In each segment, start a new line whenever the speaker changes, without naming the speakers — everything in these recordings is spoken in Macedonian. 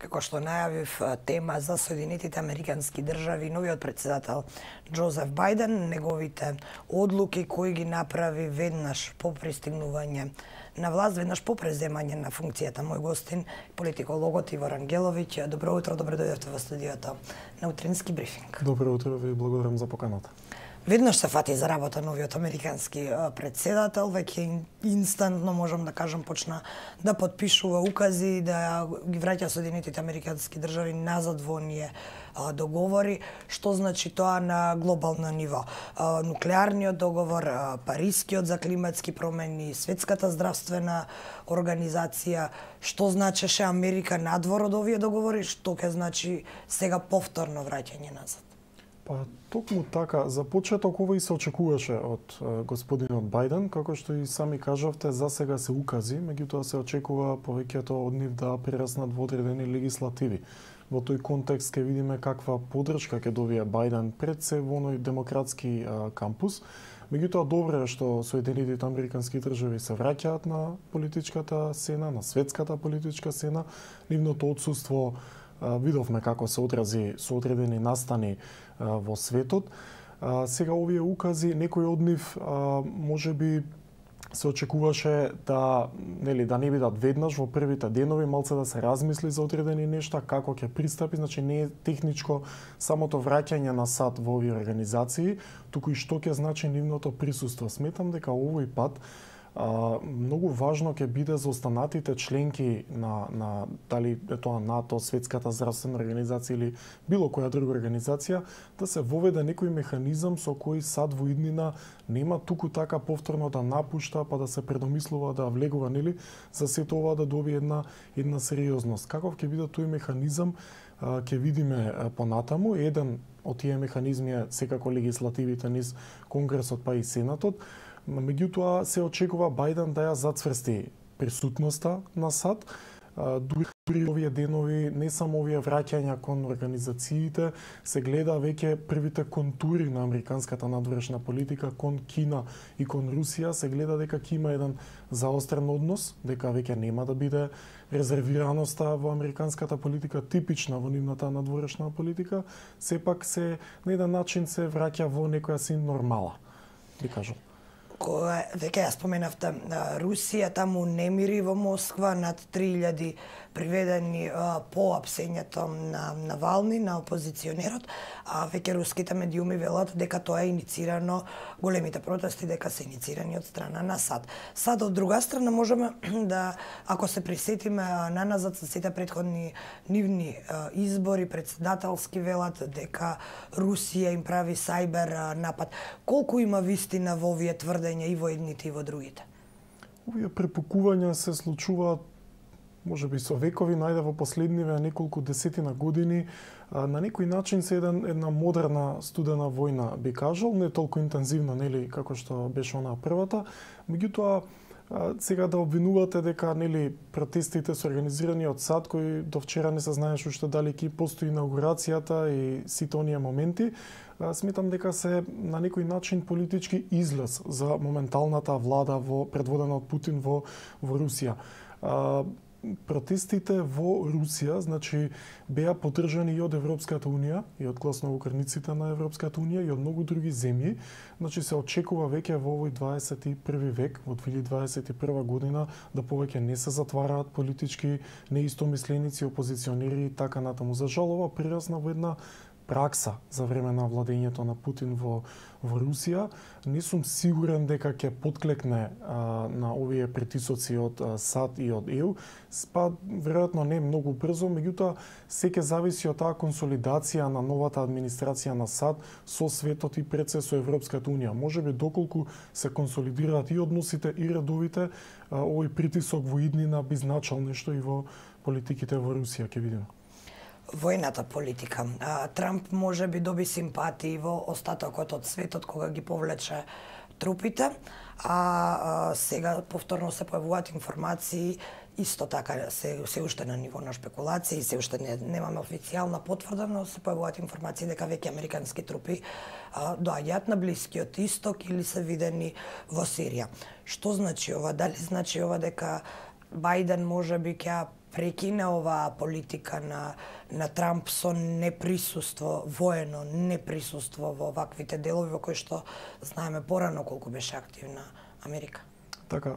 Како што најавив, тема за Соединетите Американски држави, новиот председател Џозеф Бајден, неговите одлуки кои ги направи веднаш по пристигнување на власт, веднаш по преземање на функцијата. Мој гостин, политикологот Иво Рангеловиќ. Добро утро, добро дојдовте во студиото на утрински брифинг.
Добро утро, ви благодарам за поканата.
Веднаш се фати за работа новиот американски председател, веќе инстантно можам да кажам почна да потпишува укази, да ги враќа Соединетите Американски држави назад во оние договори. Што значи тоа на глобално ниво? Нуклеарниот договор, Парискиот за климатски промени, Светската здравствена организација, што значеше Америка надвор од овие договори, што ќе значи сега повторно враќање назад?
Па, токму така, за почеток ова и се очекуваше од господинот Бајден, како што и сами кажавте, за сега се укази, меѓутоа се очекува повеќето од нив да прераснат во одредени легислативи. Во тој контекст ќе видиме каква поддршка ќе добие Бајден пред се во оној демократски кампус. Меѓутоа добро е што Соединетите Американски држави се враќаат на политичката сцена, на светската политичка сцена. Нивното отсуство видовме како се одрази со одредени настани во светот. Сега овие укази, некои од нив можеби се очекуваше да не бидат веднаш во првите денови, малце да се размисли за одредени нешта, како ќе пристапи, значи не е техничко самото враќање на САД во овие организации, туку и што ќе значи нивното присуство. Сметам дека овој пат многу важно ќе биде за останатите членки на дали е тоа НАТО, Светската здравствена организација или било која друга организација, да се воведе некој механизам со кој САД во иднина нема туку така повторно да напушта, па да се предомислува да влегува, нели, за сето ова да добие една сериозност. Каков ќе биде тој механизам, ќе видиме понатаму. Еден од тие механизми е секако легислативите низ Конгресот па и Сенатот. Меѓутоа се очекува Бајден да ја зацврсти присутноста на САД. Дури овие денови, не само овие враќања кон организациите, се гледа веќе првите контури на американската надворешна политика кон Кина и кон Русија. Се гледа дека ќе има еден заострен однос, дека веќе нема да биде резервираноста во американската политика типична во нивната надворешна политика, сепак се на еден начин се враќа во некоја си нормала, би кажал.
Веќе ја споменавте, Русија, таму немири во Москва, над 3000 приведени по апсењето на Навални, на опозиционерот, а веќе руските медиуми велат дека тоа е иницирано, големите протести дека се иницирани од страна на САД. САД од друга страна можеме да, ако се присетиме наназад со сите претходни нивни избори, председателски велат дека Русија им прави сајбер напад. Колку има вистина во овие тврдења и во едните и во другите?
Овие препукувања се случуваат можеби со векови, најде во последниве неколку десетина години. На некој начин се една модерна студена војна, би кажал, не толку интензивна, нели, како што беше онаа првата. Меѓутоа, сега да обвинувате дека протестите се организирани од САД, кои до вчера не се знаеше уште дали ќе постои инаугурацијата и сите оние моменти, сметам дека се на некој начин политички излез за моменталната влада предводена од Путин во Русија. Протестите во Русија, значи, беа поддржани и од Европската унија, и од гласновокрниците на Европската унија, и од многу други земји. Значи, се очекува веќе во овој 21 век, во 2021 година, да повеќе не се затвараат политички неистомисленици, опозиционери и така натаму. За жал, ова прерасна во една пракса за време на владењето на Путин во Русија. Не сум сигурен дека ќе потклекне на овие притисоци од САД и од ЕУ. Веројатно не многу брзо, меѓутоа се ќе зависи од таа консолидација на новата администрација на САД со светот и пред се со Европската унија. Можеби доколку се консолидираат и односите и редовите, овој притисок во иднина би значал нешто и во политиките во Русија, ќе видиме.
Војната политика. Трамп може би доби симпатии во остатокот од светот кога ги повлече трупите, а сега повторно се појавуваат информации исто така се уште на ниво на шпекулации, се уште немаме официјална потврда, но се појавуваат информации дека веќе американски трупи доаѓаат на Блискиот Исток или се видени во Сирија. Што значи ова? Дали значи ова дека Бајден можеби ќе прекине оваа политика на Трамп со неприсуство, воено неприсуство во ваквите делови во кои што знаеме порано колку беше активна Америка.
Така,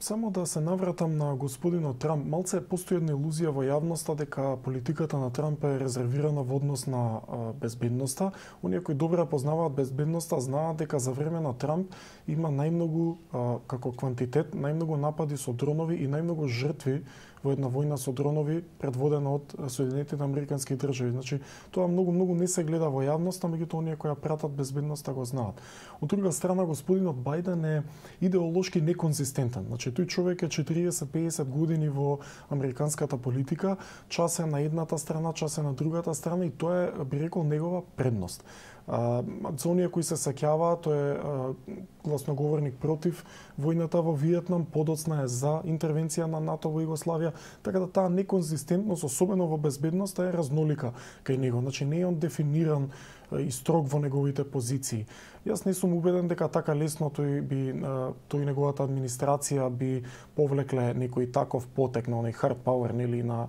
само да се навратам на господинот Трамп, малце постои една илузија во јавноста дека политиката на Трамп е резервирана во однос на безбедноста. Оние кои добро познаваат безбедноста знаат дека за време на Трамп има најмногу како квантитет, најмногу напади со дронови и најмногу жртви во една војна со дронови предводена од Соединетите Американски држави. Значи, тоа многу не се гледа во јавноста, меѓутоа оние кои ја пратат безбедноста го знаат. Од друга страна, господинот Бајден е идеолошки неконзистентен. Значи, тој човек е 40-50 години во американската политика, час е на едната страна, час е на другата страна и тоа е, би рекол, негова предност. За оние кои се сеќаваат, тој е гласноговорник против војната во Виетнам, подоцна е за интервенција на НАТО во Југославија, така да таа неконзистентност, особено во безбедноста, е разнолика кај него. Значи, не е он дефиниран и строг во неговите позиции. Јас не сум убеден дека така лесно тој неговата администрација би повлекле некој таков потек на оној hard power, нели, на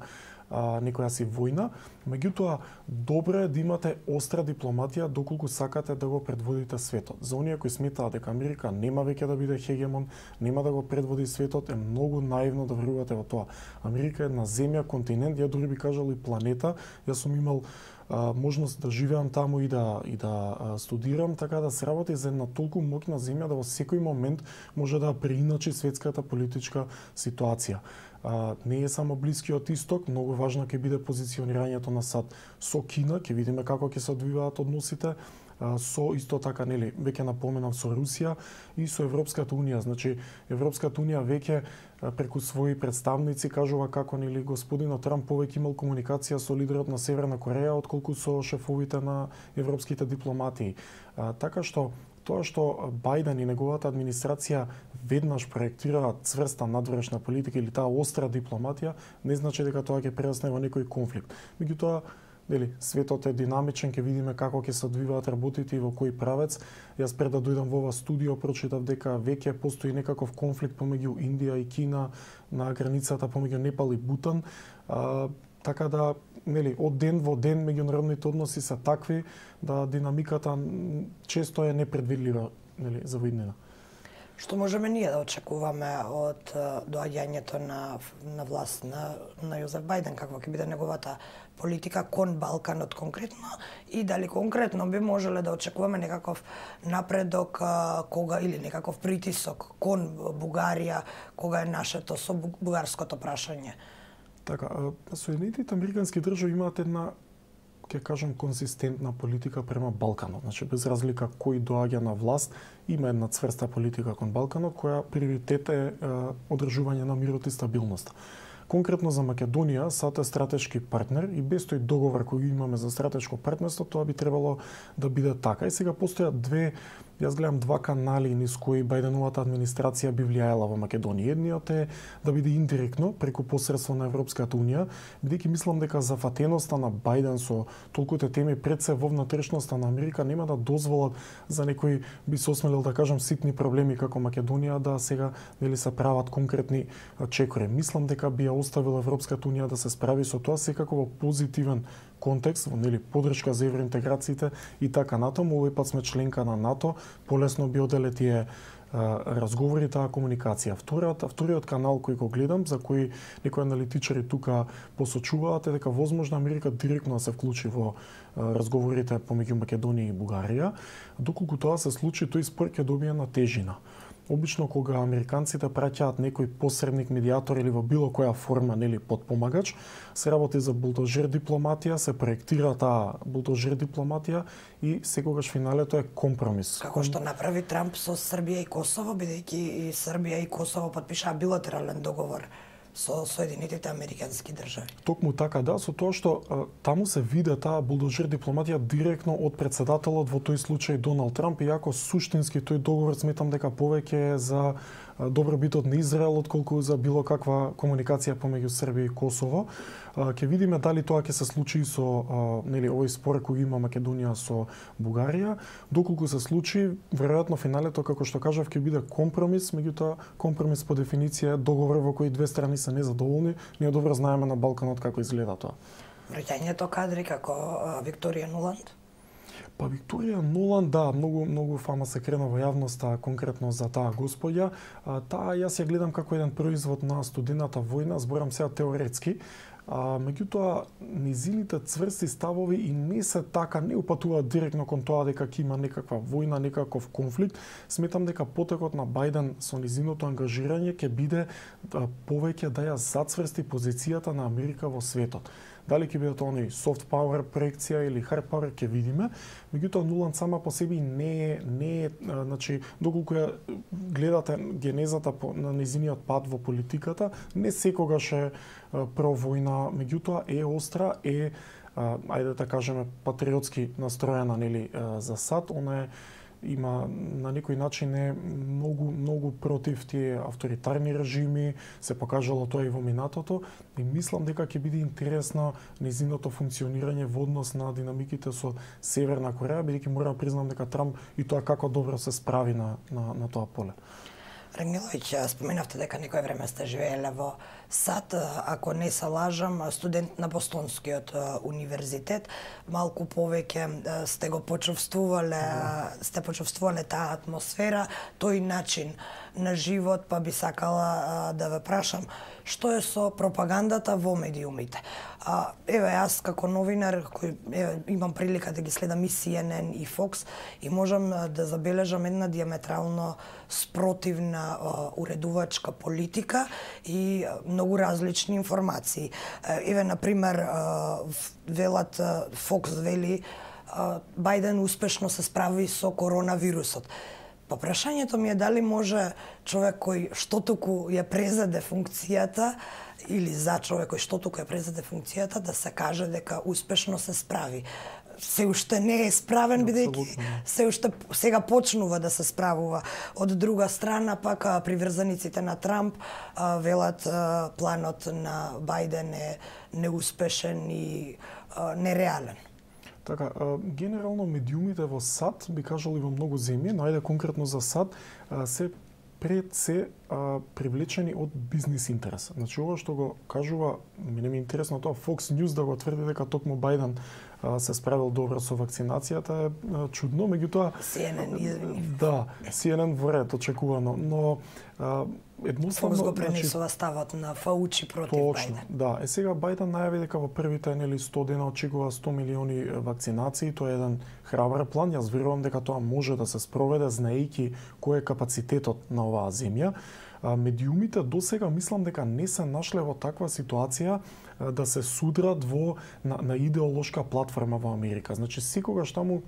некоја си војна, меѓутоа добро е да имате остра дипломатија доколку сакате да го предводите светот. За оние кои сметаат дека Америка нема веќе да биде хегемон, нема да го предводи светот, е многу наивно да верувате во тоа. Америка е една земја, континент, ја дури би кажал и планета. Јас сум имал можност да живеам таму и да студирам, така да се работи за една толку моќна земја да во секој момент може да преиначи светската политичка ситуација. Не е само Блискиот Исток, многу важно ќе биде позиционирањето на САД со Кина, ќе видиме како ќе се одвиваат односите, со исто така, нели, веќе напоменав, со Русија и со Европската унија. Значи, Европската унија веќе преку своји представници кажува како, нели, господинот Трамп повеќе имал комуникација со лидерот на Северна Кореја отколку со шефовите на европските дипломатии. Така што тоа што Бајден и неговата администрација веднаш проектираат цврста надворешна политика или таа остра дипломатија, не значи дека тоа ќе прерасне во некој конфликт. Меѓутоа, нели, светот е динамичен, ќе видиме како ќе се одвиваат работите и во кој правец. Јас пред да дојдам во ова студио прочитав дека веќе постои некаков конфликт помеѓу Индија и Кина на границата помеѓу Непал и Бутан. Така да, нели, од ден во ден меѓународните односи се такви да динамиката често е непредвидлива, нели, за во иднина.
Што можеме ние да очекуваме од доаѓањето на власт на Јозеф Бајден, каква ќе биде неговата политика кон Балканот конкретно и дали конкретно би можеле да очекуваме некаков напредок или некаков притисок кон Бугарија кога е нашето со бугарското прашање?
Така, Соединетите Американски држави имаат една, ќе кажам, конзистентна политика према Балканот. Значи, без разлика кој доаѓа на власт, има една цврста политика кон Балканот, која приоритет е одржување на мирот и стабилноста. Конкретно за Македонија, САД е стратешки партнер и без тој договор кој имаме за стратешко партнерство, тоа би требало да биде така. И сега постојат јас гледам два канали низ кои Бајденовата администрација би влијаела во Македонија. Едниот е да биде индиректно преку посредство на Европската унија, бидејќи мислам дека зафатеноста на Бајден со толкуте теми пред се во внатрешноста на Америка нема да дозволат за некои, би се осмелил да кажам, ситни проблеми како Македонија да сега, нели, се прават конкретни чекори. Мислам дека би ја оставила Европската унија да се справи со тоа секако во позитивен контекст, во, нели, поддршка за евроинтеграциите и така натаму. Овој пат сме членка на НАТО, полесно би оделе тие разговори, таа комуникација. Вториот канал кој го гледам, за кој некои аналитичари тука посочуваат, е дека возможно Америка директно да се вклучи во разговорите помеѓу Македонија и Бугарија. Доколку тоа се случи, тој спор ќе добие на тежина. Обично кога американците праќаат некој посредник, медиатор или во било која форма, нели, подпомагач, се работи за булдожер дипломатија, се проектира таа булдожер дипломатија и секогаш финалето е компромис.
Како што направи Трамп со Србија и Косово, бидејќи и Србија и Косово потпишаа билатерален договор со Соединетите Американски држави.
Токму така, да, со тоа што таму се виде таа булдожер дипломатија директно од председателот, во тој случај Доналд Трамп, иако суштински тој договор сметам дека повеќе е за добробитот на Израел отколку за било каква комуникација помеѓу Србија и Косово. Ќе видиме дали тоа ќе се случи со нели овој спор кој има Македонија со Бугарија. Доколку се случи, веројатно финалето, како што кажав, ќе биде компромис, меѓутоа компромис по дефиниција е договор во кој две страни се незадоволни. Ние добро знаеме на Балканот како изгледа тоа.
Враќањето кадри како Викторија Нуланд?
Па Викторија Нуланд, да, многу фама се крена во јавноста конкретно за таа господја. Таа јас ја гледам како еден производ на студената војна, зборам сега теоретски. Меѓутоа, низините цврсти ставови и не се така, не упатуваат директно кон тоа дека ќе има некаква војна, некаков конфликт. Сметам дека потекот на Бајден со низиното ангажирање ќе биде повеќе да ја зацврсти позицијата на Америка во светот. Дали ќе бидат они soft power проекција или hard power ќе видиме. Меѓутоа Нуланд сама по себе не е значи доколку ја гледате генезата на незиниот пат во политиката, не секогаш е провојна, меѓутоа е остра, ајде да кажеме патриотски настроена нели за САД, она има на некој начин е многу против тие авторитарни режими, се покажало тоа и во минатото, и мислам дека ќе биде интересно незиното функционирање во однос на динамиките со Северна Кореја, бидејќи мора да признам дека Трамп и тоа како добро се справи на тоа поле.
Рангеловиќ, споменавте дека некој време сте живееле во САД, ако не се лажам, студент на Бостонскиот универзитет, малку повеќе сте го почувствувале, таа атмосфера, тој начин на живот, па би сакала да ве прашам, што е со пропагандата во медиумите? Еве, јас како новинар, кој имам прилика да ги следам и CNN и Fox, и можам да забележам една диаметрално спротивна уредувачка политика и многу различни информации. Еве, например, велат, Fox вели, Бајден успешно се справи со коронавирусот. Па прашањето ми е дали може човек кој штотуку ја презеде функцијата или за човек кој штотуку ја презеде функцијата да се каже дека успешно се справи. Се уште не е справен, бидејќи се уште сега почнува да се справува. Од друга страна, пак приврзаниците на Трамп велат планот на Бајден е неуспешен и нереален.
Така, генерално медиумите во САД, би кажал и во многу земји, но ајде конкретно за САД, се привлечени од бизнис интерес. Значи, ова што го кажува, мене ми е интересно тоа, Fox News да го тврди дека токму Бајден се справил добро со вакцинацијата е чудно, меѓутоа
CNN, извини.
Да, CNN во ред, очекувано, но едноставно
Fox го пренесува ставот на Фаучи против
точно,
Бајден.
Да, сега Бајден најави дека во првите 100 дена очекува 100 милиони вакцинации, тоа е еден храбар план. Јас верувам дека тоа може да се спроведе знаејќи кој е капацитетот на оваа земја. Медиумите досега мислам дека не се нашле во таква ситуација да се судрат на идеолошка платформа во Америка. Значи секогаш таму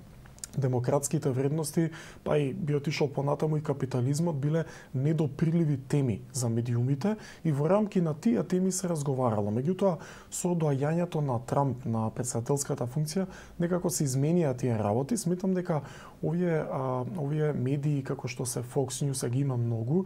демократските вредности, па и би отишол понатаму и капитализмот биле недоприливи теми за медиумите и во рамки на тие теми се разговарало. Меѓутоа, со доаѓањето на Трамп на претседателската функција, некако се изменија тие работи. Сметам дека овие медии, како што се Fox News, ги има многу,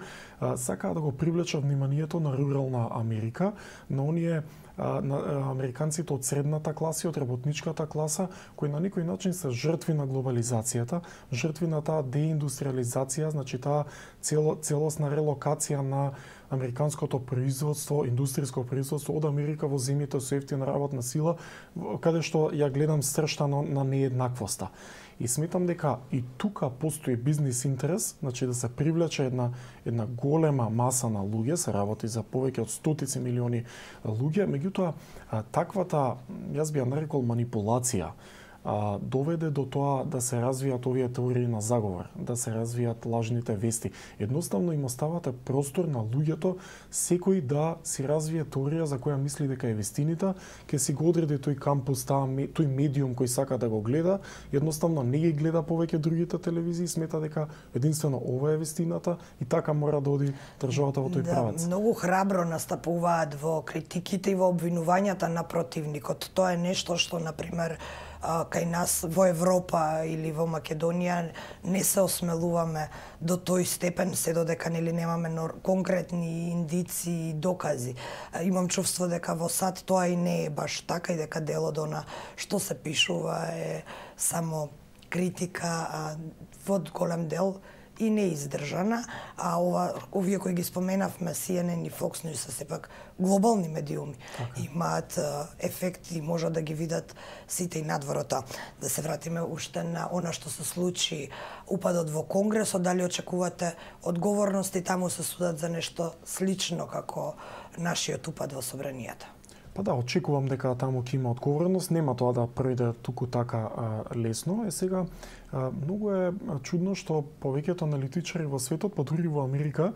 сакаат да го привлечат вниманието на рурална Америка, на оние на американците од средната класа и од работничката класа, кои на некој начин се жртви на глобализацијата, жртви на таа деиндустриализација, значи таа целосна релокација на американското производство, индустријско производство од Америка во земјите со ефтина работна сила, каде што ја гледам стрштано на нееднаквоста. И сметам дека и тука постои бизнис интерес, значи да се привлече една голема маса на луѓе, се работи за повеќе од стотици милиони луѓе, меѓутоа таквата, јас би ја нарекол манипулација, доведе до тоа да се развијат овие теории на заговор, да се развијат лажните вести. Едноставно им оставате простор на луѓето секој да си развие теорија за која мисли дека е вистинита, ќе си го одреди тој кампус, тој медиум кој сака да го гледа, едноставно не ги гледа повеќе другите телевизии, смета дека единствено ова е вистината и така мора да оди државата во тој правец.
Многу храбро настапуваат во критиките и во обвинувањата на противникот. Тоа е нешто што, например, кај нас во Европа или во Македонија не се осмелуваме до тој степен, се додека нели немаме конкретни индици и докази. Имам чувство дека во САД тоа и не е баш така и дека дел од она што се пишува е само критика, во голем дел и неиздржана, а овие кои ги споменавме, CNN и Fox News се сепак глобални медиуми, имаат ефект и можат да ги видат сите и надворота. Да се вратиме уште на она што се случи, упадот во Конгресот, дали очекувате одговорности, таму се судат за нешто слично како нашиот упад во собранијата?
Па да, очекувам дека таму ќе има одговорност, нема тоа да пројде туку така лесно. Сега, многу е чудно што повеќето аналитичари во светот, па дури во Америка,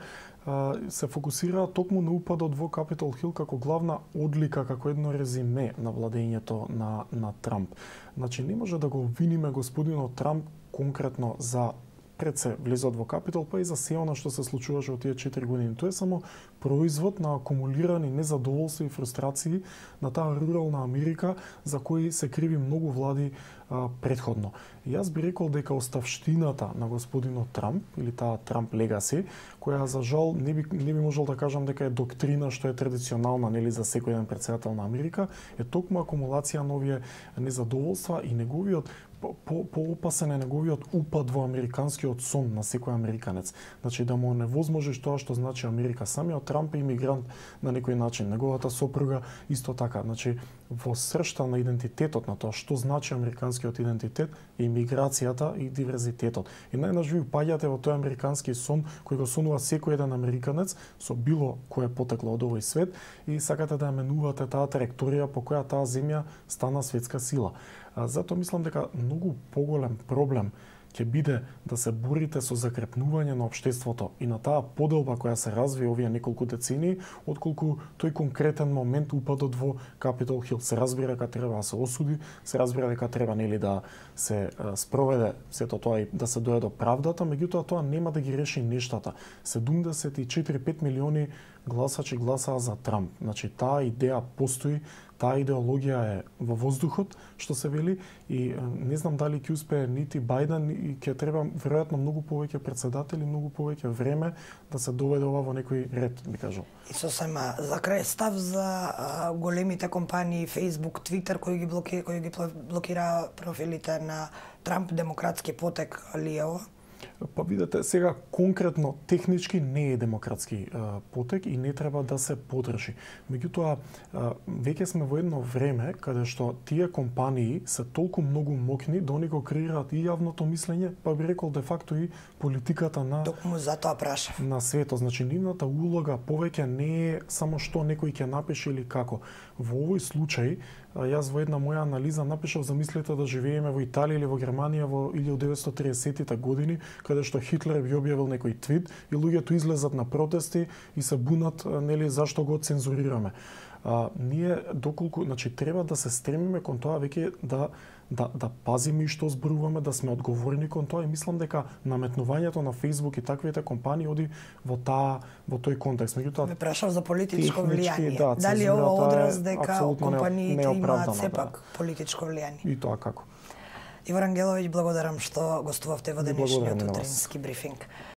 се фокусираат токму на упадот во Капитол Хил како главна одлика, како едно резиме на владењето на Трамп. Значи, не може да го обвиниме господинот Трамп конкретно за пред се влезот во Капитол, па и за се она што се случуваше од тие 4 години. Тоа е само производ на акумулирани незадоволства и фрустрации на таа рурална Америка за кои се криви многу влади предходно. И јас би рекол дека оставштината на господинот Трамп или таа Трамп легаси, која за жал не би можел да кажам дека е доктрина што е традиционална нели за секој еден претседател на Америка, е токму акумулација на овие незадоволства и неговиот поопасен е неговиот упад во американскиот сон на секој американец. Значи да му невозможиш тоа што значи Америка. Самиот Трамп е имигрант на некој начин, неговата сопруга исто така. Значи во сршта на идентитетот на тоа што значи американскиот идентитет е имиграцијата и диверзитетот. И најнаш ви упаѓате во тој американски сон кој го сонува секој еден американец со било кое потекло од овој свет и сакате да ја менувате таа траекторија по која таа земја стана светска сила. Затоа мислам дека многу поголем проблем ќе биде да се борите со закрепнување на општеството и на таа поделба која се разви овие неколку децении, отколку тој конкретен момент упадот во Капитол Хил. Се разбира дека треба да се осуди, се разбира дека треба нели да се спроведе сето тоа и да се дојде до правдата, меѓутоа тоа нема да ги реши нештата. 74-5 милиони гласачи гласаа за Трамп. Значи таа идеја постои, таа идеологија е во воздухот, што се вели, и не знам дали ќе успее нити Бајден, и ќе треба веројатно многу повеќе председатели, многу повеќе време да се доведе ова во некој ред, би кажал.
И сосема за крај став за големите компании Facebook, Twitter кои ги блокира профилите на Трамп, демократски потек ли е ова?
Па видете, сега конкретно технички не е демократски потек и не треба да се подржи. Меѓутоа, веќе сме во едно време каде што тие компании се толку многу моќни да они го креираат и јавното мислење, па би рекол де факто и политиката на
токму затоа прашав.
На светот. Значи нивната улога повеќе не е само што некој ќе напише или како. Во овој случај, јас во една моја анализа напишав, замислете да живееме во Италија или во Германија во 1930-тите години, каде што Хитлер би објавил некој твит и луѓето излезат на протести и се бунат нели зашто го цензурираме. Ние доколку, значи треба да се стремиме кон тоа веќе да пазиме и што зборуваме, да сме одговорни кон тоа и мислам дека наметнувањето на Facebook и таквите компании оди во тој контекст.
Меѓутоа, ме прашав за политичко влијание. Да, дали ова одраз дека компаниите имаат сепак политичко влијание?
И тоа како?
Ивор Ангеловиќ, благодарам што гостувавте во денешниот утрински брифинг.